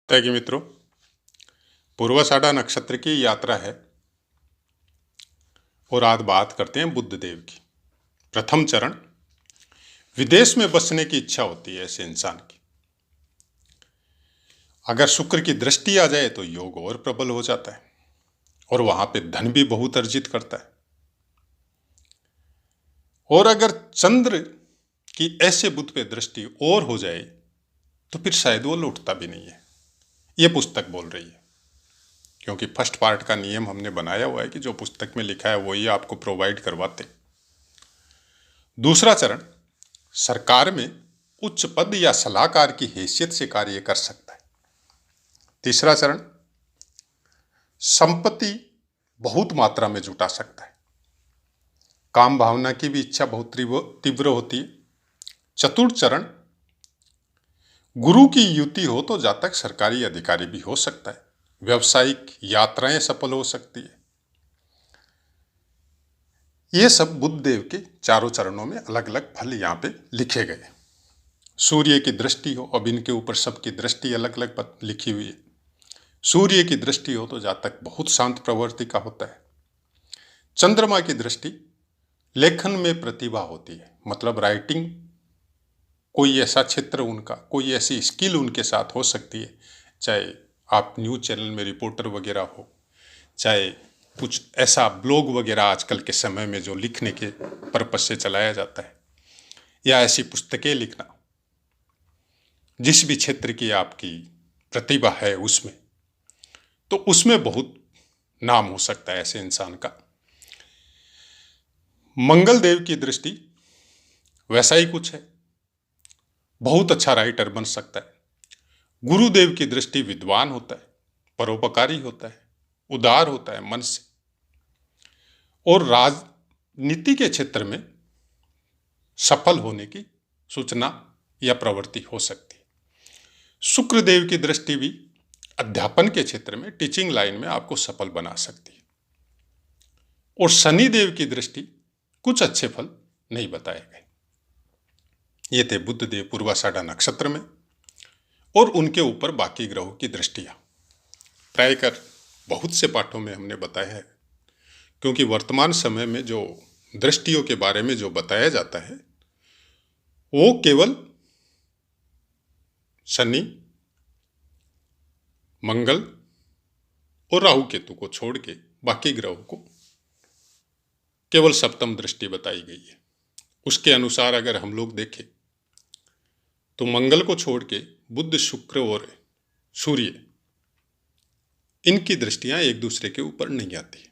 त्यागी मित्रों, पूर्वाषाढ़ा नक्षत्र की यात्रा है और आज बात करते हैं बुद्ध देव की। प्रथम चरण, विदेश में बसने की इच्छा होती है ऐसे इंसान की। अगर शुक्र की दृष्टि आ जाए तो योग और प्रबल हो जाता है और वहां पे धन भी बहुत अर्जित करता है। और अगर चंद्र की ऐसे बुद्ध पे दृष्टि और हो जाए तो फिर शायद वो लौटता भी नहीं है। ये पुस्तक बोल रही है, क्योंकि फर्स्ट पार्ट का नियम हमने बनाया हुआ है कि जो पुस्तक में लिखा है वही आपको प्रोवाइड करवाते। दूसरा चरण, सरकार में उच्च पद या सलाहकार की हैसियत से कार्य कर सकता है। तीसरा चरण, संपत्ति बहुत मात्रा में जुटा सकता है। काम भावना की भी इच्छा बहुत तीव्र होती है। चतुर्थ चरण, गुरु की युति हो तो जातक सरकारी अधिकारी भी हो सकता है। व्यावसायिक यात्राएं सफल हो सकती है। ये सब बुद्ध देव के चारों चरणों में अलग अलग फल यहाँ पे लिखे गए। सूर्य की दृष्टि हो, अब इनके ऊपर सबकी दृष्टि अलग अलग लिखी हुई है। सूर्य की दृष्टि हो तो जातक बहुत शांत प्रवृत्ति का होता है। चंद्रमा की दृष्टि लेखन में प्रतिभा होती है, मतलब राइटिंग, कोई ऐसा क्षेत्र उनका, कोई ऐसी स्किल उनके साथ हो सकती है। चाहे आप न्यूज चैनल में रिपोर्टर वगैरह हो, चाहे कुछ ऐसा ब्लॉग वगैरह आजकल के समय में जो लिखने के पर्पस से चलाया जाता है, या ऐसी पुस्तकें लिखना, जिस भी क्षेत्र की आपकी प्रतिभा है उसमें, तो उसमें बहुत नाम हो सकता है ऐसे इंसान का। मंगल देव की दृष्टि वैसा ही कुछ है, बहुत अच्छा राइटर बन सकता है। गुरुदेव की दृष्टि विद्वान होता है, परोपकारी होता है, उदार होता है मन से, और राजनीति के क्षेत्र में सफल होने की सूचना या प्रवृत्ति हो सकती है। शुक्रदेव की दृष्टि भी अध्यापन के क्षेत्र में, टीचिंग लाइन में आपको सफल बना सकती है। और शनिदेव की दृष्टि कुछ अच्छे फल नहीं बताए गए। ये थे बुद्ध देव पूर्वाषाढ़ा नक्षत्र में और उनके ऊपर बाकी ग्रहों की दृष्टियां। प्रायकर बहुत से पाठों में हमने बताया है, क्योंकि वर्तमान समय में जो दृष्टियों के बारे में जो बताया जाता है वो केवल शनि, मंगल और राहु केतु को छोड़ के बाकी ग्रहों को केवल सप्तम दृष्टि बताई गई है। उसके अनुसार अगर हम लोग देखें तो मंगल को छोड़ के बुध, शुक्र और सूर्य, इनकी दृष्टियां एक दूसरे के ऊपर नहीं आती।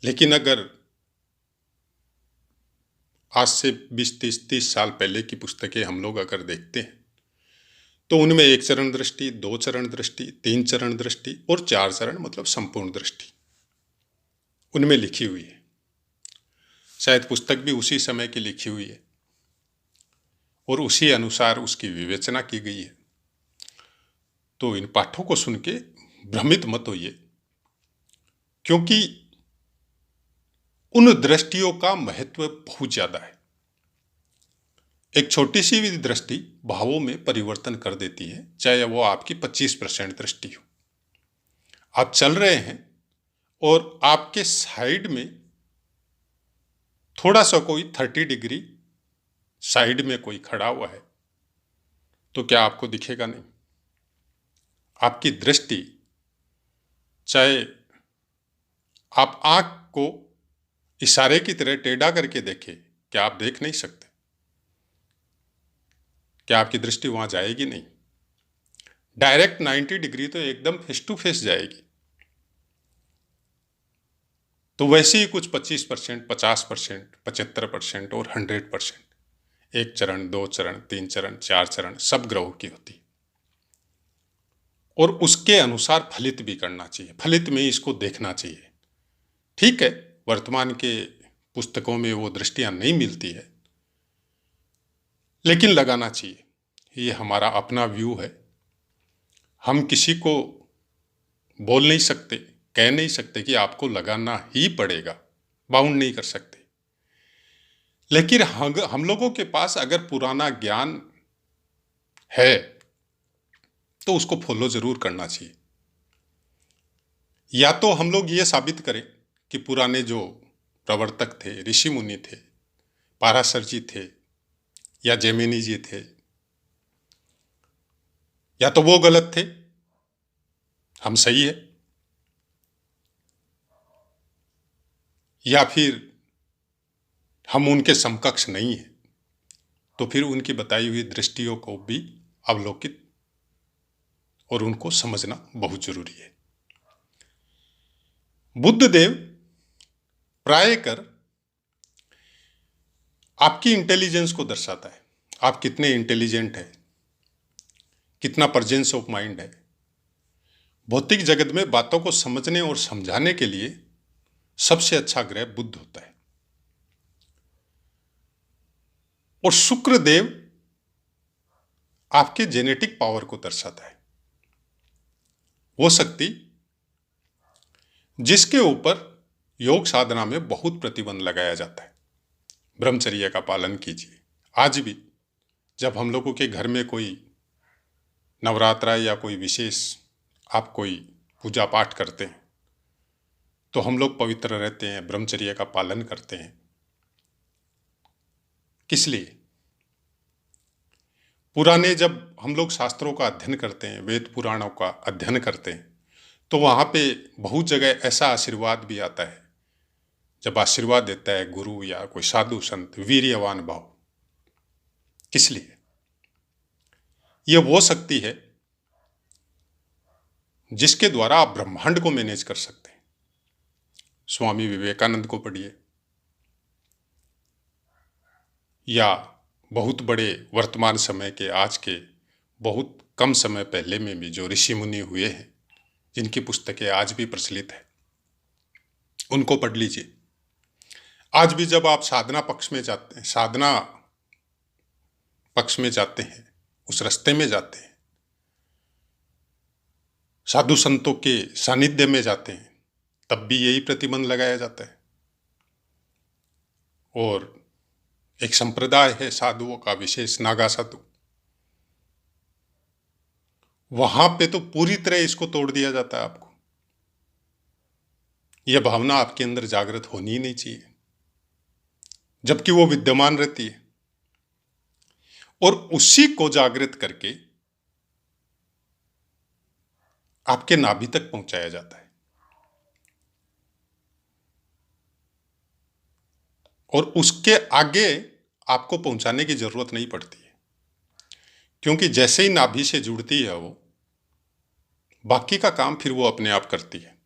लेकिन अगर आज से 20-30 साल पहले की पुस्तकें हम लोग अगर देखते हैं तो उनमें 1 चरण दृष्टि, 2 चरण दृष्टि, 3 चरण दृष्टि और 4 चरण मतलब संपूर्ण दृष्टि उनमें लिखी हुई है। शायद पुस्तक भी उसी समय की लिखी हुई है और उसी अनुसार उसकी विवेचना की गई है। तो इन पाठों को सुन के भ्रमित मत होइए, क्योंकि उन दृष्टियों का महत्व बहुत ज्यादा है। एक छोटी सी भी दृष्टि भावों में परिवर्तन कर देती है, चाहे वो आपकी 25% दृष्टि हो। आप चल रहे हैं और आपके साइड में थोड़ा सा कोई 30 डिग्री साइड में कोई खड़ा हुआ है तो क्या आपको दिखेगा? नहीं। आपकी दृष्टि, चाहे आप आंख को इशारे की तरह टेढ़ा करके देखें, क्या आप देख नहीं सकते? क्या आपकी दृष्टि वहां जाएगी? नहीं। डायरेक्ट 90 डिग्री तो एकदम फेस टू फेस जाएगी। तो वैसे ही कुछ 25%, 50%, 75% और 100%, 1 चरण, 2 चरण, 3 चरण, 4 चरण सब ग्रहों की होती है। और उसके अनुसार फलित भी करना चाहिए, फलित में इसको देखना चाहिए। ठीक है, वर्तमान के पुस्तकों में वो दृष्टियां नहीं मिलती है, लेकिन लगाना चाहिए। ये हमारा अपना व्यू है, हम किसी को बोल नहीं सकते, कह नहीं सकते कि आपको लगाना ही पड़ेगा, बाउंड नहीं कर सकते। लेकिन हम लोगों के पास अगर पुराना ज्ञान है तो उसको फॉलो जरूर करना चाहिए। या तो हम लोग ये साबित करें कि पुराने जो प्रवर्तक थे, ऋषि मुनि थे, पाराशर जी थे या जैमिनी जी थे, या तो वो गलत थे, हम सही है, या फिर हम उनके समकक्ष नहीं है, तो फिर उनकी बताई हुई दृष्टियों को भी अवलोकित और उनको समझना बहुत जरूरी है। बुद्ध देव प्रायकर आपकी इंटेलिजेंस को दर्शाता है। आप कितने इंटेलिजेंट हैं, कितना प्रेजेंस ऑफ माइंड है। भौतिक जगत में बातों को समझने और समझाने के लिए सबसे अच्छा ग्रह बुध होता है। और शुक्र देव आपके जेनेटिक पावर को दर्शाता है, वो शक्ति जिसके ऊपर योग साधना में बहुत प्रतिबंध लगाया जाता है। ब्रह्मचर्य का पालन कीजिए। आज भी जब हम लोगों के घर में कोई नवरात्रा या कोई विशेष आप कोई पूजा पाठ करते हैं तो हम लोग पवित्र रहते हैं, ब्रह्मचर्य का पालन करते हैं। किस लिए? पुराने जब हम लोग शास्त्रों का अध्ययन करते हैं, वेद पुराणों का अध्ययन करते हैं, तो वहाँ पे बहुत जगह ऐसा आशीर्वाद भी आता है, जब आशीर्वाद देता है गुरु या कोई साधु संत, वीर्यवान भाव। किस लिए? ये वो शक्ति है जिसके द्वारा आप ब्रह्मांड को मैनेज कर सकते हैं। स्वामी विवेकानंद को पढ़िए, या बहुत बड़े वर्तमान समय के, आज के बहुत कम समय पहले में भी जो ऋषि मुनि हुए हैं, जिनकी पुस्तकें आज भी प्रचलित है, उनको पढ़ लीजिए। आज भी जब आप साधना पक्ष में जाते हैं, साधना पक्ष में जाते हैं, उस रास्ते में जाते हैं, साधु संतों के सानिध्य में जाते हैं, तब भी यही प्रतिबंध लगाया जाता है। और एक संप्रदाय है साधुओं का, विशेष नागा साधु, वहां पे तो पूरी तरह इसको तोड़ दिया जाता है। आपको यह भावना आपके अंदर जागृत होनी ही नहीं चाहिए, जबकि वो विद्यमान रहती है। और उसी को जागृत करके आपके नाभि तक पहुंचाया जाता है। और उसके आगे आपको पहुंचाने की जरूरत नहीं पड़ती है, क्योंकि जैसे ही नाभि से जुड़ती है वो, बाकी का काम फिर वो अपने आप करती है।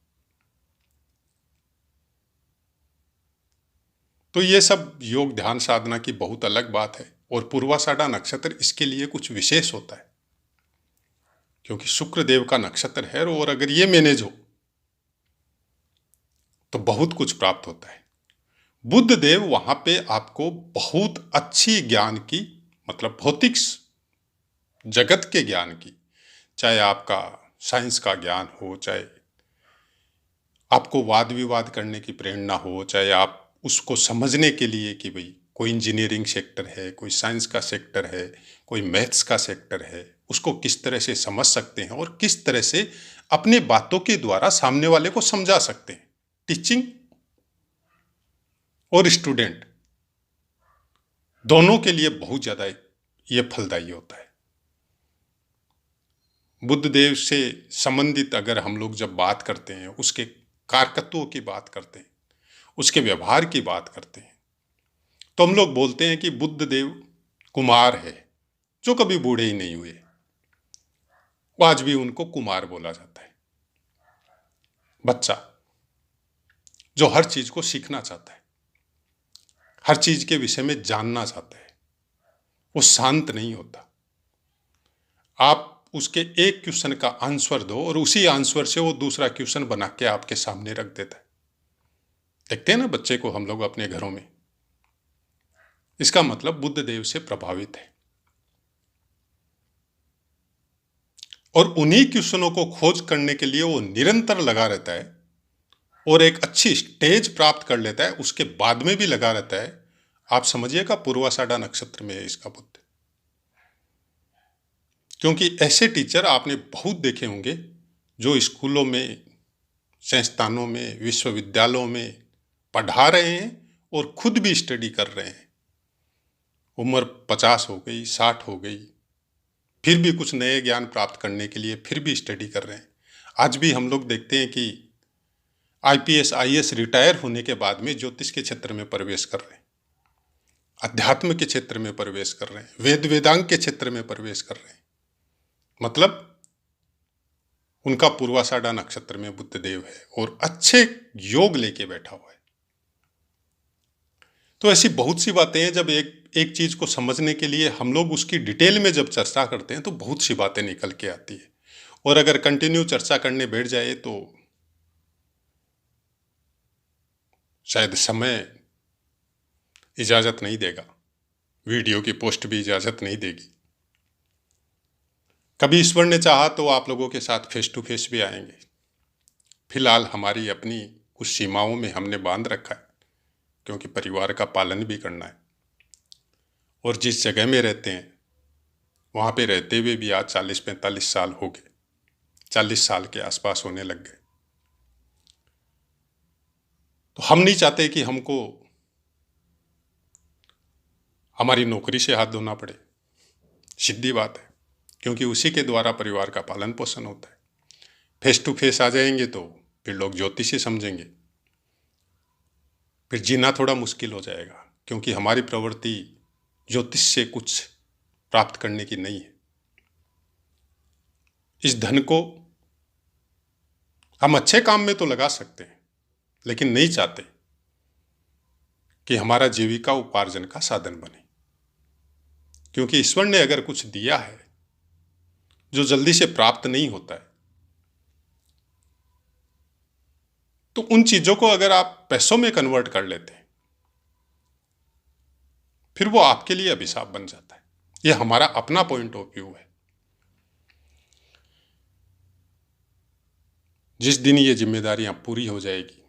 तो ये सब योग ध्यान साधना की बहुत अलग बात है। और पूर्वाषाढ़ा नक्षत्र इसके लिए कुछ विशेष होता है, क्योंकि शुक्र देव का नक्षत्र है, और अगर ये मैनेज हो तो बहुत कुछ प्राप्त होता है। बुद्ध देव वहां पे आपको बहुत अच्छी ज्ञान की, मतलब भौतिक जगत के ज्ञान की, चाहे आपका साइंस का ज्ञान हो, चाहे आपको वाद विवाद करने की प्रेरणा हो, चाहे आप उसको समझने के लिए कि भाई कोई इंजीनियरिंग सेक्टर है, कोई साइंस का सेक्टर है, कोई मैथ्स का सेक्टर है, उसको किस तरह से समझ सकते हैं और किस तरह से अपने बातों के द्वारा सामने वाले को समझा सकते हैं। टीचिंग और स्टूडेंट दोनों के लिए बहुत ज्यादा ये फलदायी होता है। बुद्ध देव से संबंधित अगर हम लोग जब बात करते हैं, उसके कारकत्वों की बात करते हैं, उसके व्यवहार की बात करते हैं, तो हम लोग बोलते हैं कि बुद्ध देव कुमार है, जो कभी बूढ़े ही नहीं हुए। आज भी उनको कुमार बोला जाता है। बच्चा जो हर चीज को सीखना चाहता है, हर चीज के विषय में जानना चाहता है, वो शांत नहीं होता। आप उसके एक क्वेश्चन का आंसर दो और उसी आंसर से वो दूसरा क्वेश्चन बना के आपके सामने रख देता है। देखते हैं ना बच्चे को हम लोग अपने घरों में। इसका मतलब बुद्ध देव से प्रभावित है, और उन्हीं क्वेश्चनों को खोज करने के लिए वो निरंतर लगा रहता है, और एक अच्छी स्टेज प्राप्त कर लेता है, उसके बाद में भी लगा रहता है। आप समझिएगा पूर्वाषाढ़ा नक्षत्र में है इसका बुद्ध, क्योंकि ऐसे टीचर आपने बहुत देखे होंगे जो स्कूलों में, संस्थानों में, विश्वविद्यालयों में पढ़ा रहे हैं और खुद भी स्टडी कर रहे हैं। उम्र 50 हो गई, 60 हो गई, फिर भी कुछ नए ज्ञान प्राप्त करने के लिए फिर भी स्टडी कर रहे हैं। आज भी हम लोग देखते हैं कि आईपीएस, आईएएस रिटायर होने के बाद में ज्योतिष के क्षेत्र में प्रवेश कर रहे हैं, अध्यात्म के क्षेत्र में प्रवेश कर रहे हैं, वेद वेदांग के क्षेत्र में प्रवेश कर रहे हैं। मतलब उनका पूर्वाषाढ़ा नक्षत्र में बुद्धदेव है और अच्छे योग लेके बैठा हुआ है। तो ऐसी बहुत सी बातें हैं, जब एक चीज को समझने के लिए हम लोग उसकी डिटेल में जब चर्चा करते हैं तो बहुत सी बातें निकल के आती है। और अगर कंटिन्यू चर्चा करने बैठ जाए तो शायद समय इजाजत नहीं देगा, वीडियो की पोस्ट भी इजाजत नहीं देगी। कभी ईश्वर ने चाहा तो आप लोगों के साथ फेस टू फेस भी आएंगे। फिलहाल हमारी अपनी कुछ सीमाओं में हमने बांध रखा है, क्योंकि परिवार का पालन भी करना है। और जिस जगह में रहते हैं वहाँ पे रहते हुए भी आज 40-45 साल हो गए, 40 साल के आसपास होने लग गए। तो हम नहीं चाहते कि हमको हमारी नौकरी से हाथ धोना पड़े, सीधी बात है, क्योंकि उसी के द्वारा परिवार का पालन पोषण होता है। फेस टू फेस आ जाएंगे तो फिर लोग ज्योतिषी समझेंगे, फिर जीना थोड़ा मुश्किल हो जाएगा, क्योंकि हमारी प्रवृत्ति ज्योतिष से कुछ प्राप्त करने की नहीं है। इस धन को हम अच्छे काम में तो लगा सकते हैं, लेकिन नहीं चाहते कि हमारा जीविका उपार्जन का साधन बने। क्योंकि ईश्वर ने अगर कुछ दिया है जो जल्दी से प्राप्त नहीं होता है, तो उन चीजों को अगर आप पैसों में कन्वर्ट कर लेते हैं, फिर वो आपके लिए अभिशाप बन जाता है। यह हमारा अपना पॉइंट ऑफ व्यू है। जिस दिन ये जिम्मेदारियां पूरी हो जाएगी,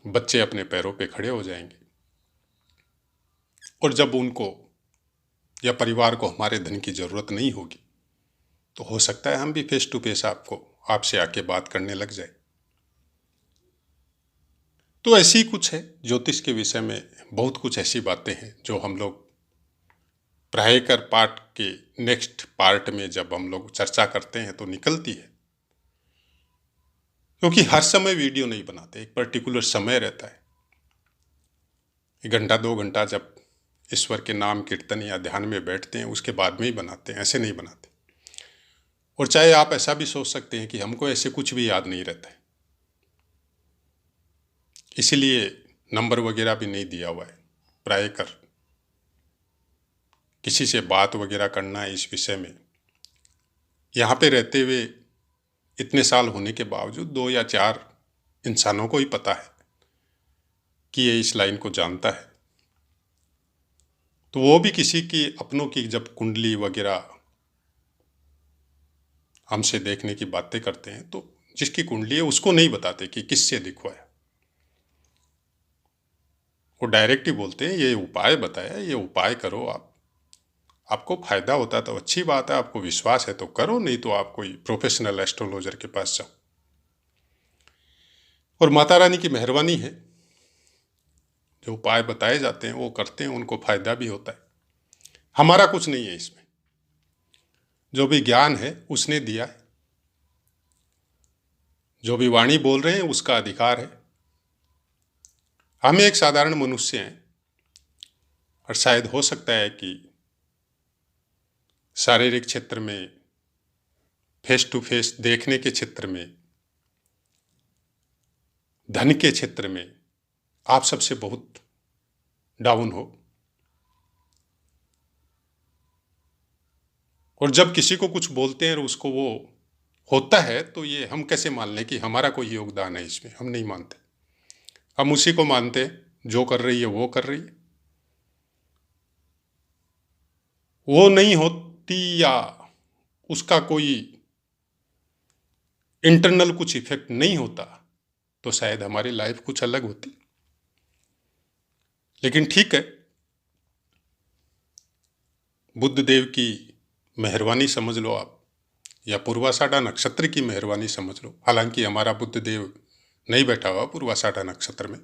बच्चे अपने पैरों पे खड़े हो जाएंगे, और जब उनको या परिवार को हमारे धन की जरूरत नहीं होगी, तो हो सकता है हम भी फेस टू फेस आपसे आके बात करने लग जाए। तो ऐसी ही कुछ है ज्योतिष के विषय में, बहुत कुछ ऐसी बातें हैं जो हम लोग प्रायकर पार्ट के नेक्स्ट पार्ट में जब हम लोग चर्चा करते हैं तो निकलती है। क्योंकि हर समय वीडियो नहीं बनाते, एक पर्टिकुलर समय रहता है, 1 घंटा 2 घंटा जब ईश्वर के नाम कीर्तन या ध्यान में बैठते हैं उसके बाद में ही बनाते हैं, ऐसे नहीं बनाते। और चाहे आप ऐसा भी सोच सकते हैं कि हमको ऐसे कुछ भी याद नहीं रहता है, इसीलिए नंबर वगैरह भी नहीं दिया हुआ है। प्रायकर किसी से बात वगैरह करना है इस विषय में, यहाँ पे रहते हुए इतने साल होने के बावजूद 2 या 4 इंसानों को ही पता है कि ये इस लाइन को जानता है। तो वो भी किसी की अपनों की जब कुंडली वगैरह हमसे देखने की बातें करते हैं तो जिसकी कुंडली है उसको नहीं बताते कि किससे दिखवाया। वो डायरेक्ट ही बोलते हैं ये उपाय बताया, ये उपाय करो, आपको फायदा होता है तो अच्छी बात है, आपको विश्वास है तो करो, नहीं तो आप कोई प्रोफेशनल एस्ट्रोलॉजर के पास जाओ। और माता रानी की मेहरबानी है, जो उपाय बताए जाते हैं वो करते हैं, उनको फायदा भी होता है। हमारा कुछ नहीं है इसमें, जो भी ज्ञान है उसने दिया है, जो भी वाणी बोल रहे हैं उसका अधिकार है। हम एक साधारण मनुष्य हैं, और शायद हो सकता है कि शारीरिक क्षेत्र में, फेस टू फेस देखने के क्षेत्र में, धन के क्षेत्र में आप सबसे बहुत डाउन हो। और जब किसी को कुछ बोलते हैं और उसको वो होता है तो ये हम कैसे मान लें कि हमारा कोई योगदान है इसमें? हम नहीं मानते। हम उसी को मानते हैं जो कर रही है वो कर रही है। वो नहीं होती या उसका कोई इंटरनल कुछ इफेक्ट नहीं होता तो शायद हमारी लाइफ कुछ अलग होती। लेकिन ठीक है, बुद्ध देव की मेहरबानी समझ लो आप, या पूर्वाषाढ़ा नक्षत्र की मेहरबानी समझ लो। हालांकि हमारा बुध देव नहीं बैठा हुआ पूर्वाषाढ़ा नक्षत्र में,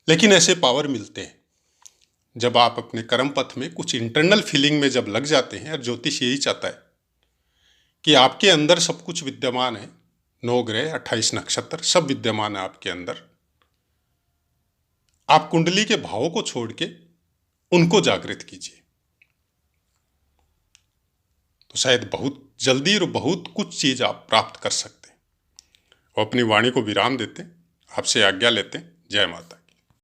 लेकिन ऐसे पावर मिलते हैं जब आप अपने कर्म पथ में कुछ इंटरनल फीलिंग में जब लग जाते हैं। और ज्योतिष यही चाहता है कि आपके अंदर सब कुछ विद्यमान है, 9 ग्रह, 28 नक्षत्र सब विद्यमान है आपके अंदर। आप कुंडली के भावों को छोड़ के उनको जागृत कीजिए, तो शायद बहुत जल्दी और बहुत कुछ चीज आप प्राप्त कर सकते हैं। और अपनी वाणी को विराम देते हैं, आपसे आज्ञा लेते हैं। जय माता।